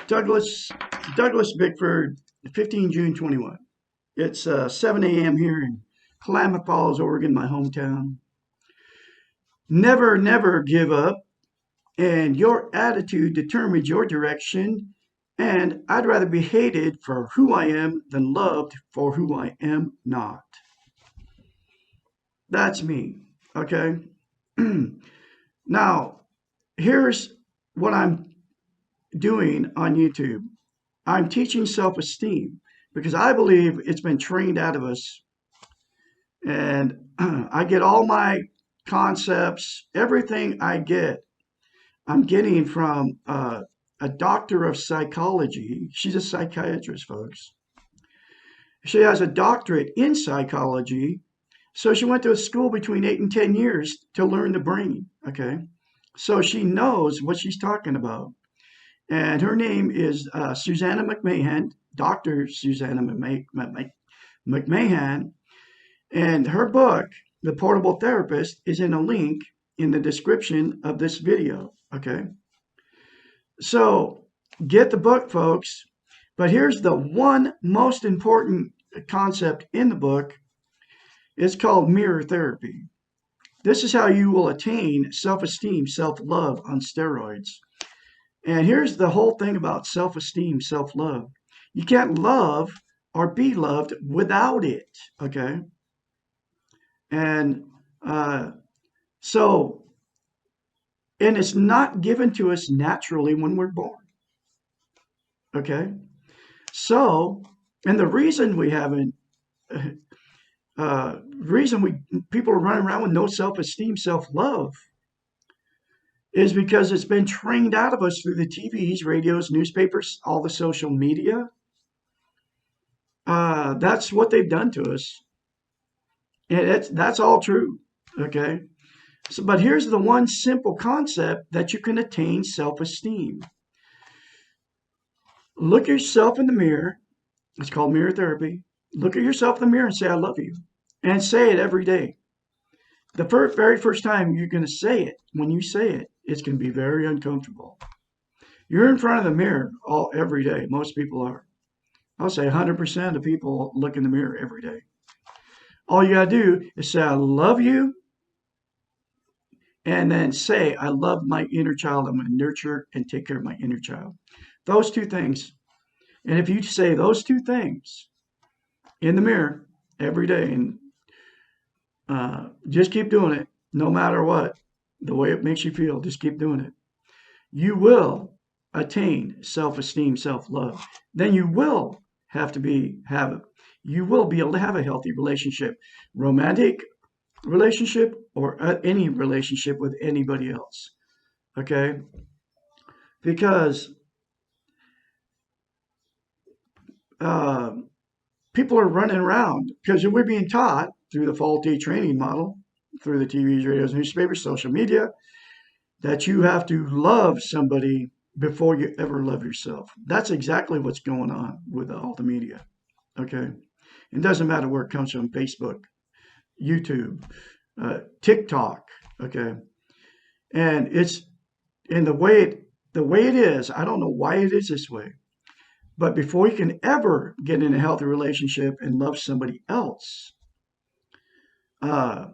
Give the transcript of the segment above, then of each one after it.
Douglas, Douglas Bickford, 15 June 21. It's 7 a.m. here in Klamath Falls, Oregon, my hometown. Never, never give up, and your attitude determines your direction. And I'd rather be hated for who I am than loved for who I am not. That's me, okay? Now, here's what I'm doing on YouTube. I'm teaching self-esteem because I believe it's been trained out of us. And I get all my concepts, everything I get, I'm getting from a doctor of psychology. She's a psychiatrist, folks. She has a doctorate in psychology. So she went to a school between 8 and 10 years to learn the brain. Okay. So she knows what she's talking about. And her name is Susanna McMahon, Dr. Susanna McMahon. And her book, The Portable Therapist, is in a link in the description of this video. Okay. So get the book, folks. But here's the one most important concept in the book. It's called mirror therapy. This is how you will attain self-esteem, self-love on steroids. And here's the whole thing about self-esteem, self-love. You can't love or be loved without it, okay? And and it's not given to us naturally when we're born, okay? So, and the reason we haven't, people are running around with no self-esteem, self-love, is because it's been trained out of us through the TVs, radios, newspapers, all the social media. That's what they've done to us. And that's all true, okay? So, but here's the one simple concept that you can attain self-esteem. Look at yourself in the mirror. It's called mirror therapy. Look at yourself in the mirror and say, I love you. And say it every day. The very first time you're going to say it, when you say it, it's going to be very uncomfortable. You're in front of the mirror every day. Most people are. I'll say 100% of people look in the mirror every day. All you got to do is say, I love you. And then say, I love my inner child. I'm going to nurture and take care of my inner child. Those two things. And if you say those two things in the mirror every day, and just keep doing it, no matter what, the way it makes you feel, just keep doing it. You will attain self-esteem, self-love. Then you will you will be able to have a healthy relationship, romantic relationship, or any relationship with anybody else. Okay? Because people are running around because we're being taught through the faulty training model, through the TVs, radios, newspapers, social media, that you have to love somebody before you ever love yourself. That's exactly what's going on with all the media. Okay? It doesn't matter where it comes from, Facebook, YouTube, TikTok, okay? And it's in the way it is, I don't know why it is this way, But before you can ever get in a healthy relationship and love somebody else, uh,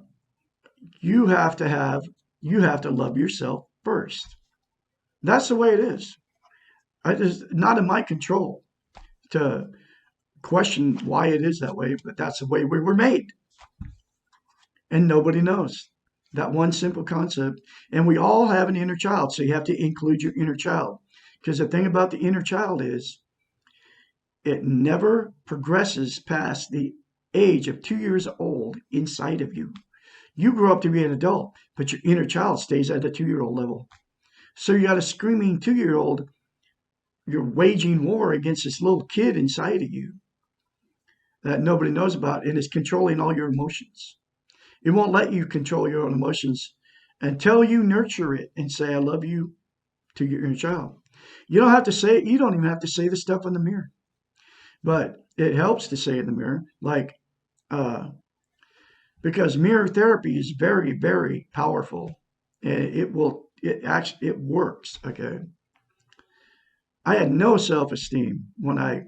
you have to have you have to love yourself first. That's the way it is. It's not in my control to question why it is that way, but that's the way we were made. And nobody knows that one simple concept. And we all have an inner child, so you have to include your inner child. Because the thing about the inner child is it never progresses past the age of 2 years old inside of you. You grow up to be an adult, but your inner child stays at the 2 year old level. So you got a screaming 2 year old, you're waging war against this little kid inside of you that nobody knows about and is controlling all your emotions. It won't let you control your own emotions until you nurture it and say, I love you to your inner child. You don't have to say it. You don't even have to say the stuff in the mirror. But it helps to say it in the mirror, like, because mirror therapy is very, very powerful. And it works. Okay. I had no self esteem when I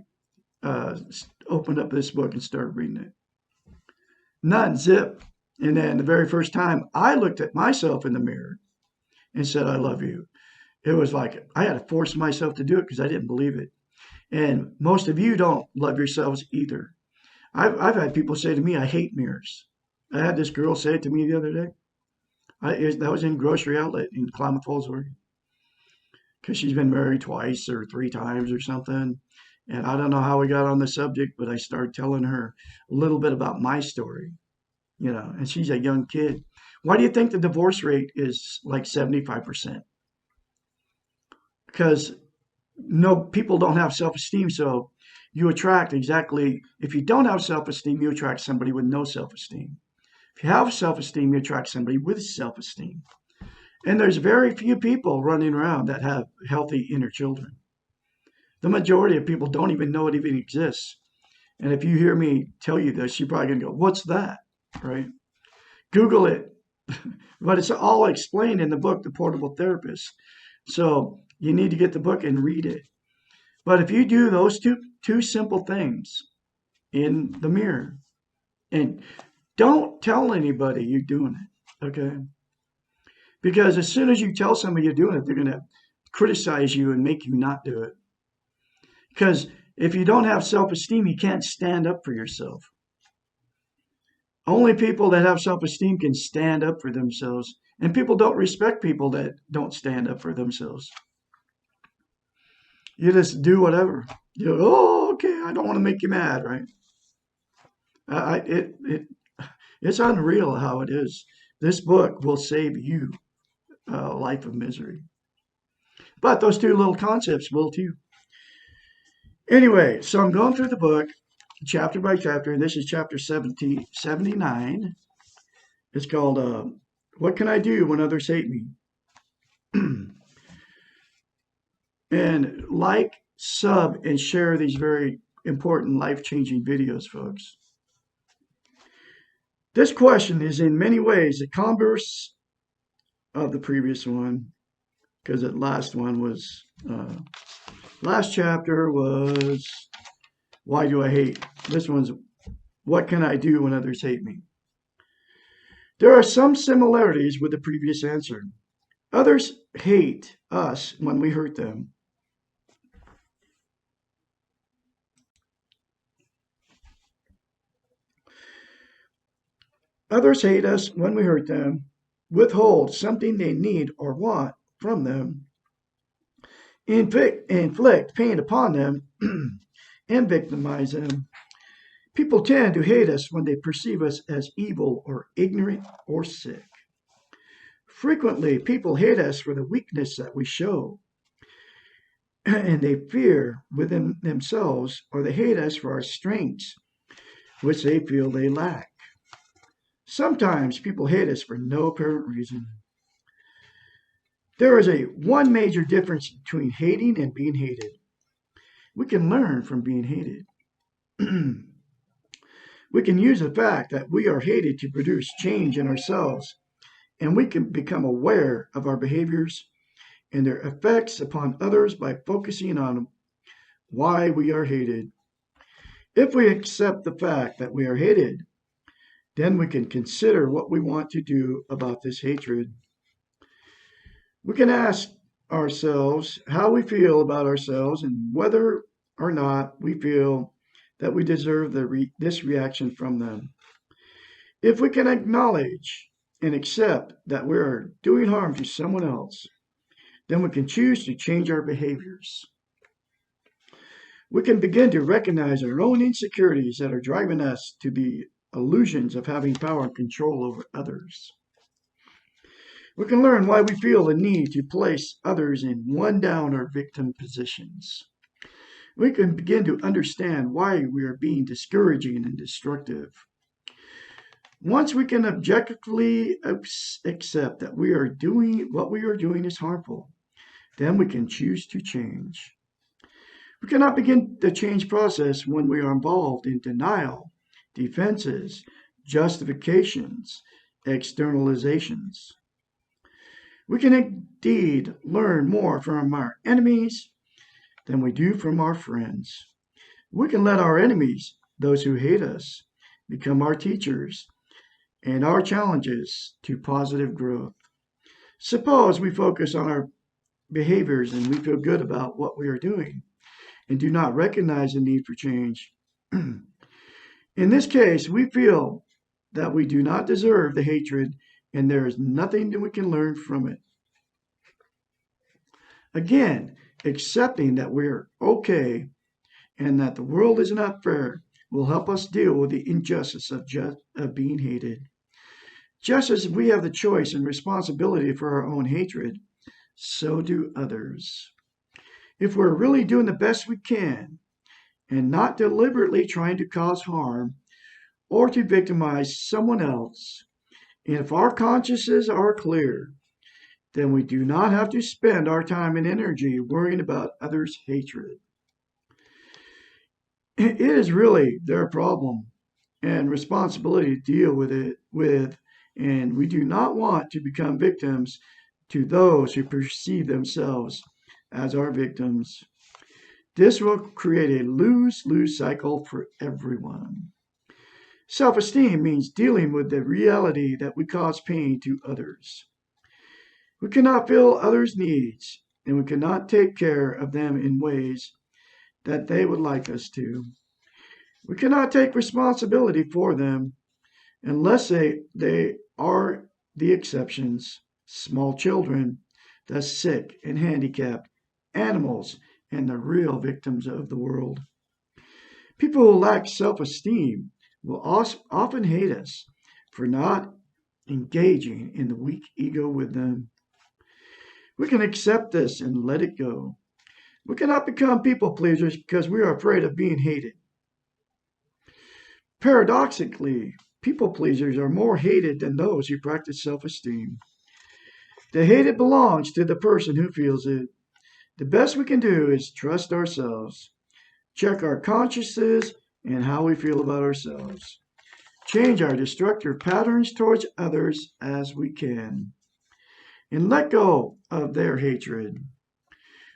opened up this book and started reading it. None, zip. And then the very first time I looked at myself in the mirror and said, I love you, it was like I had to force myself to do it because I didn't believe it. And most of you don't love yourselves either. I've had people say to me, I hate mirrors. I had this girl say it to me the other day. That was in grocery outlet in Klamath Falls, Oregon, because she's been married twice or three times or something. And I don't know how we got on the subject, but I started telling her a little bit about my story, and she's a young kid. Why do you think the divorce rate is like 75%? Because no, people don't have self-esteem, so you attract exactly, if you don't have self-esteem, you attract somebody with no self-esteem. If you have self-esteem, you attract somebody with self-esteem. And there's very few people running around that have healthy inner children. The majority of people don't even know it even exists. And if you hear me tell you this, you're probably going to go, what's that? Right? Google it. But it's all explained in the book, The Portable Therapist. So you need to get the book and read it. But if you do those two simple things in the mirror, and don't tell anybody you're doing it, okay? Because as soon as you tell somebody you're doing it, they're going to criticize you and make you not do it. Because if you don't have self-esteem, you can't stand up for yourself. Only people that have self-esteem can stand up for themselves. And people don't respect people that don't stand up for themselves. You just do whatever. Okay, I don't want to make you mad, right? It's unreal how it is. This book will save you a life of misery. But those two little concepts will too. Anyway, so I'm going through the book chapter by chapter, and this is chapter 79. It's called What Can I Do When Others Hate Me? And like, sub, and share these very important life-changing videos, folks. This question is in many ways the converse of the previous one, because the last one was, last chapter was, why do I hate? This one's, what can I do when others hate me? There are some similarities with the previous answer. Others hate us when we hurt them. Others hate us when we hurt them, withhold something they need or want from them, inflict pain upon them, and victimize them. People tend to hate us when they perceive us as evil or ignorant or sick. Frequently, people hate us for the weakness that we show, and they fear within themselves, or they hate us for our strengths, which they feel they lack. Sometimes people hate us for no apparent reason. There is one major difference between hating and being hated. We can learn from being hated. We can use the fact that we are hated to produce change in ourselves, and we can become aware of our behaviors and their effects upon others by focusing on why we are hated. If we accept the fact that we are hated, then we can consider what we want to do about this hatred. We can ask ourselves how we feel about ourselves and whether or not we feel that we deserve this reaction from them. If we can acknowledge and accept that we are doing harm to someone else, then we can choose to change our behaviors. We can begin to recognize our own insecurities that are driving us to the illusions of having power and control over others. We can learn why we feel the need to place others in one down or victim positions. We can begin to understand why we are being discouraging and destructive. Once we can objectively accept that what we are doing is harmful, then we can choose to change. We cannot begin the change process when we are involved in denial, defenses, justifications, externalizations. We can indeed learn more from our enemies than we do from our friends. We can let our enemies, those who hate us, become our teachers and our challenges to positive growth. Suppose we focus on our behaviors and we feel good about what we are doing and do not recognize the need for change. In this case, we feel that we do not deserve the hatred and there is nothing that we can learn from it. Again, accepting that we're okay and that the world is not fair will help us deal with the injustice of being hated. Just as we have the choice and responsibility for our own hatred, so do others. If we're really doing the best we can and not deliberately trying to cause harm or to victimize someone else, and if our consciences are clear, then we do not have to spend our time and energy worrying about others' hatred. It is really their problem and responsibility to deal with, and we do not want to become victims to those who perceive themselves as our victims. This will create a lose-lose cycle for everyone. Self-esteem means dealing with the reality that we cause pain to others. We cannot fill others' needs, and we cannot take care of them in ways that they would like us to. We cannot take responsibility for them unless they are the exceptions, small children, the sick and handicapped, animals, and the real victims of the world. People who lack self-esteem will often hate us for not engaging in the weak ego with them. We can accept this and let it go. We cannot become people pleasers because we are afraid of being hated. Paradoxically, people pleasers are more hated than those who practice self-esteem. The hated belongs to the person who feels it. The best we can do is trust ourselves, check our consciences and how we feel about ourselves, change our destructive patterns towards others as we can, and let go of their hatred.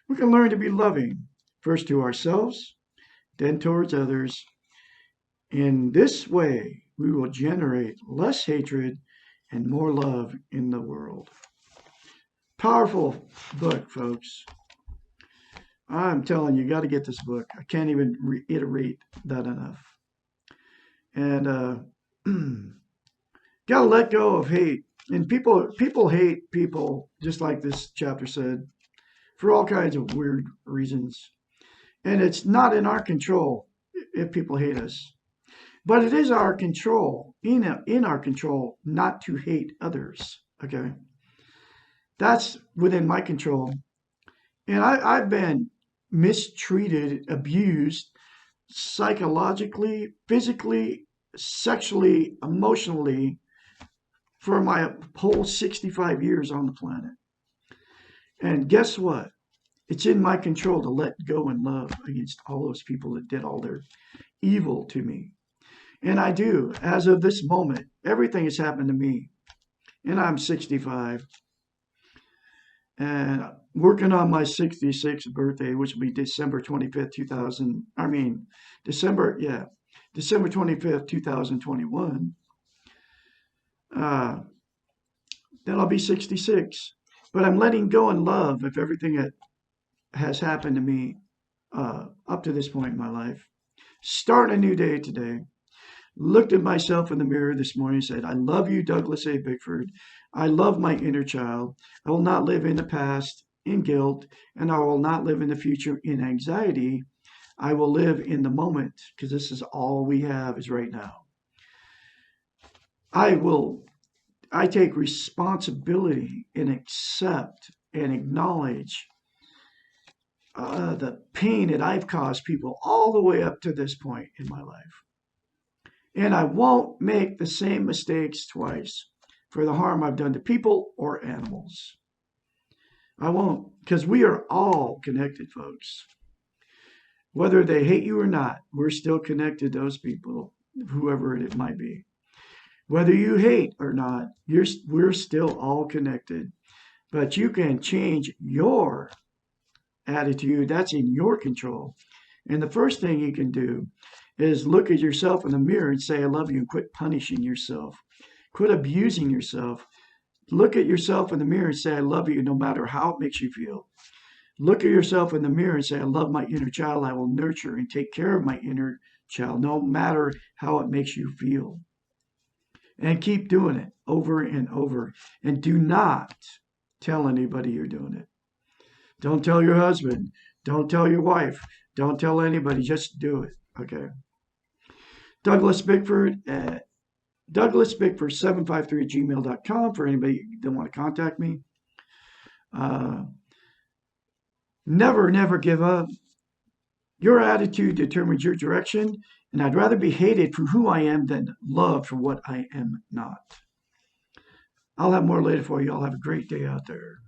We can learn to be loving, first to ourselves, then towards others. In this way, we will generate less hatred and more love in the world. Powerful book, folks. I'm telling you, you got to get this book. I can't even reiterate that enough. And got to let go of hate. And people hate people, just like this chapter said, for all kinds of weird reasons. And it's not in our control if people hate us. But it is our control, in our control, not to hate others. Okay? That's within my control. And I've been mistreated, abused, psychologically, physically, sexually, emotionally for my whole 65 years on the planet. And guess what? It's in my control to let go and love against all those people that did all their evil to me. And I do. As of this moment, everything has happened to me. And I'm 65. And working on my 66th birthday, which will be December 25th, 2000. I mean, December, yeah, December 25th, 2021. Uh, then I'll be 66. But I'm letting go in love of everything that has happened to me up to this point in my life. Start a new day today. Looked at myself in the mirror this morning and said, I love you, Douglas A. Bickford. I love my inner child. I will not live in the past in guilt, and I will not live in the future in anxiety. I will live in the moment because this is all we have is right now. I take responsibility and accept and acknowledge the pain that I've caused people all the way up to this point in my life. And I won't make the same mistakes twice for the harm I've done to people or animals. I won't, because we are all connected, folks. Whether they hate you or not, we're still connected to those people, whoever it might be. Whether you hate or not, we're still all connected. But you can change your attitude. That's in your control. And the first thing you can do is look at yourself in the mirror and say, I love you, and quit punishing yourself. Quit abusing yourself. Look at yourself in the mirror and say, I love you, no matter how it makes you feel. Look at yourself in the mirror and say, I love my inner child. I will nurture and take care of my inner child, no matter how it makes you feel. And keep doing it over and over. And do not tell anybody you're doing it. Don't tell your husband. Don't tell your wife. Don't tell anybody. Just do it. Okay. Douglas Bickford at DouglasBickford753 at gmail.com for anybody that want to contact me. Never, never give up. Your attitude determines your direction, and I'd rather be hated for who I am than loved for what I am not. I'll have more later for you. I'll have a great day out there.